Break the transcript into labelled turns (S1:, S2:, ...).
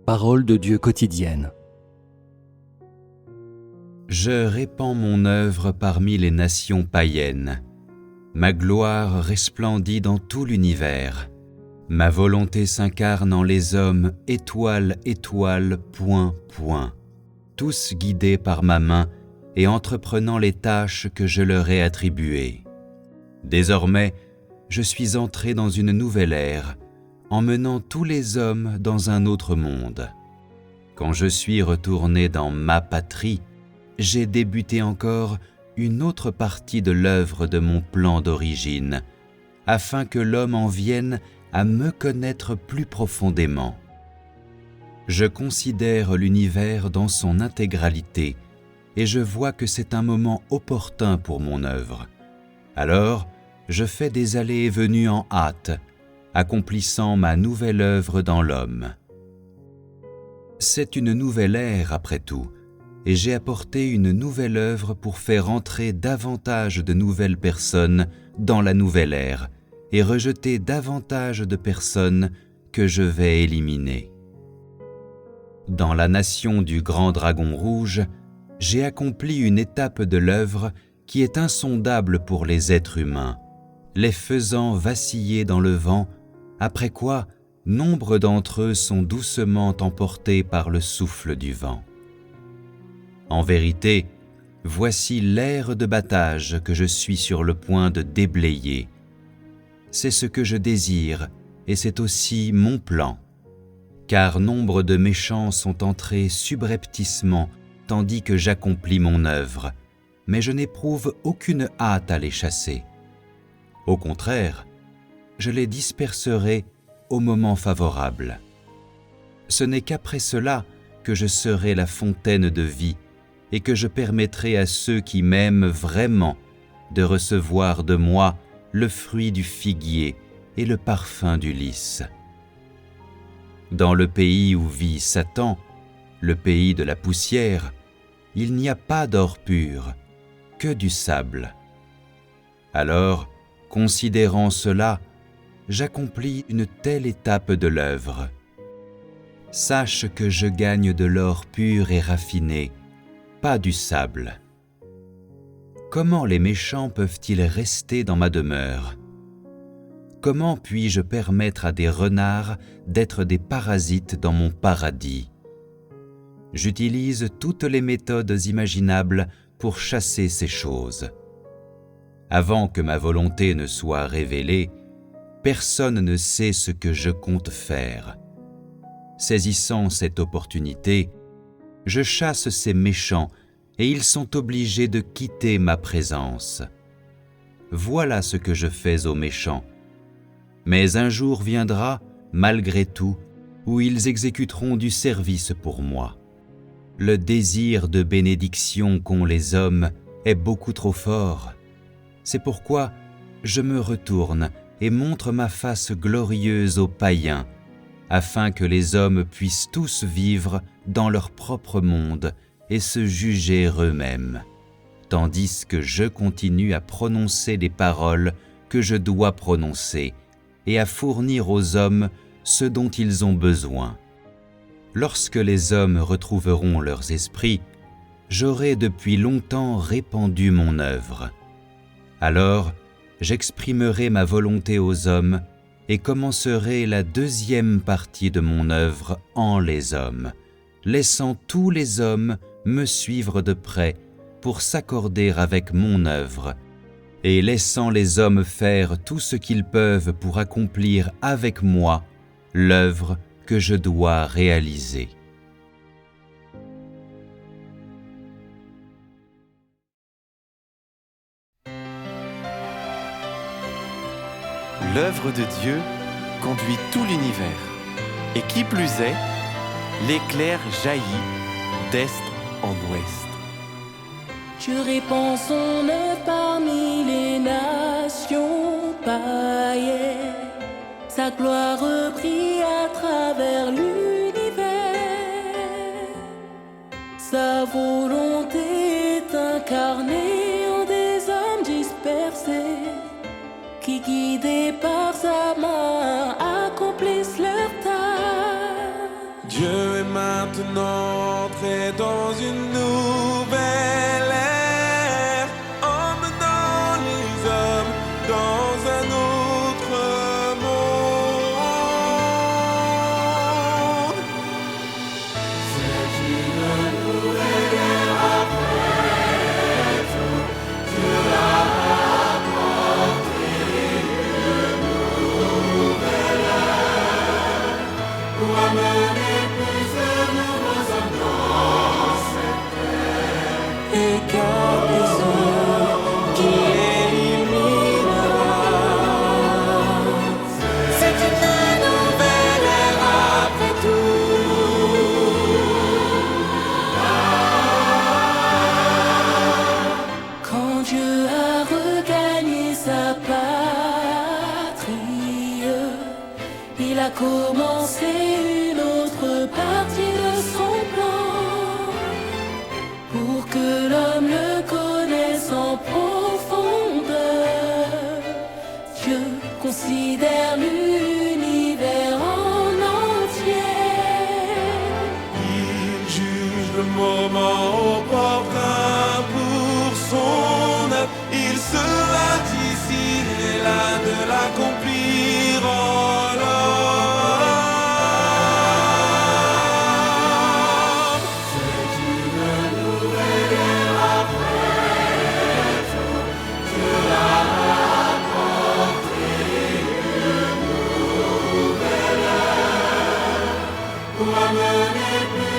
S1: Parole de Dieu quotidienne.
S2: Je répands mon œuvre parmi les nations païennes. Ma gloire resplendit dans tout l'univers. Ma volonté s'incarne en les hommes, étoile, étoile, point, point. Tous guidés par ma main et entreprenant les tâches que je leur ai attribuées. Désormais, je suis entré dans une nouvelle ère, emmenant tous les hommes dans un autre monde. Quand je suis retourné dans ma patrie, j'ai débuté encore une autre partie de l'œuvre de mon plan d'origine, afin que l'homme en vienne à me connaître plus profondément. Je considère l'univers dans son intégralité et je vois que c'est un moment opportun pour mon œuvre. Alors, je fais des allées et venues en hâte, accomplissant ma nouvelle œuvre dans l'homme. C'est une nouvelle ère après tout, et j'ai apporté une nouvelle œuvre pour faire entrer davantage de nouvelles personnes dans la nouvelle ère et rejeter davantage de personnes que je vais éliminer. Dans la nation du grand dragon rouge, j'ai accompli une étape de l'œuvre qui est insondable pour les êtres humains, les faisant vaciller dans le vent, après quoi nombre d'entre eux sont doucement emportés par le souffle du vent. En vérité, voici l'ère de battage que je suis sur le point de déblayer. C'est ce que je désire et c'est aussi mon plan, car nombre de méchants sont entrés subrepticement tandis que j'accomplis mon œuvre, mais je n'éprouve aucune hâte à les chasser. Au contraire, je les disperserai au moment favorable. Ce n'est qu'après cela que je serai la fontaine de vie et que je permettrai à ceux qui m'aiment vraiment de recevoir de moi le fruit du figuier et le parfum du lys. Dans le pays où vit Satan, le pays de la poussière, il n'y a pas d'or pur, que du sable. Alors, considérant cela, j'accomplis une telle étape de l'œuvre. Sache que je gagne de l'or pur et raffiné, pas du sable. Comment les méchants peuvent-ils rester dans ma demeure? Comment puis-je permettre à des renards d'être des parasites dans mon paradis? J'utilise toutes les méthodes imaginables pour chasser ces choses. Avant que ma volonté ne soit révélée, personne ne sait ce que je compte faire. Saisissant cette opportunité, je chasse ces méchants et ils sont obligés de quitter ma présence. Voilà ce que je fais aux méchants. Mais un jour viendra, malgré tout, où ils exécuteront du service pour moi. Le désir de bénédiction qu'ont les hommes est beaucoup trop fort. C'est pourquoi je me retourne et montre ma face glorieuse aux païens, afin que les hommes puissent tous vivre dans leur propre monde et se juger eux-mêmes, tandis que je continue à prononcer les paroles que je dois prononcer et à fournir aux hommes ce dont ils ont besoin. Lorsque les hommes retrouveront leurs esprits, j'aurai depuis longtemps répandu mon œuvre. Alors, j'exprimerai ma volonté aux hommes et commencerai la deuxième partie de mon œuvre en les hommes, laissant tous les hommes me suivre de près pour s'accorder avec mon œuvre, et laissant les hommes faire tout ce qu'ils peuvent pour accomplir avec moi l'œuvre que je dois réaliser.
S3: L'œuvre de Dieu conduit tout l'univers, et qui plus est, l'éclair jaillit d'est en ouest.
S4: Dieu répand son œuvre parmi les nations païennes. Sa gloire brille à travers l'univers. Sa volonté est incarnée en des hommes dispersés qui, guidés par sa main, accomplissent leur tâche.
S5: Dieu est maintenant entré dans une nouvelle ère, emmenant les hommes dans un autre monde. C'est une nouvelle ère après tout. Dieu a apporté une nouvelle ère pour amener
S4: il a commencé une autre partie de son plan pour que l'homme le connaisse en profondeur. Dieu considère l'univers en entier.
S5: Il juge le moment opportun pour son œuvre. Il se hâte ici et là de l'accomplir en l'homme. C'est une nouvelle ère après tout. Dieu a apporté une nouvelle ère pour amener plus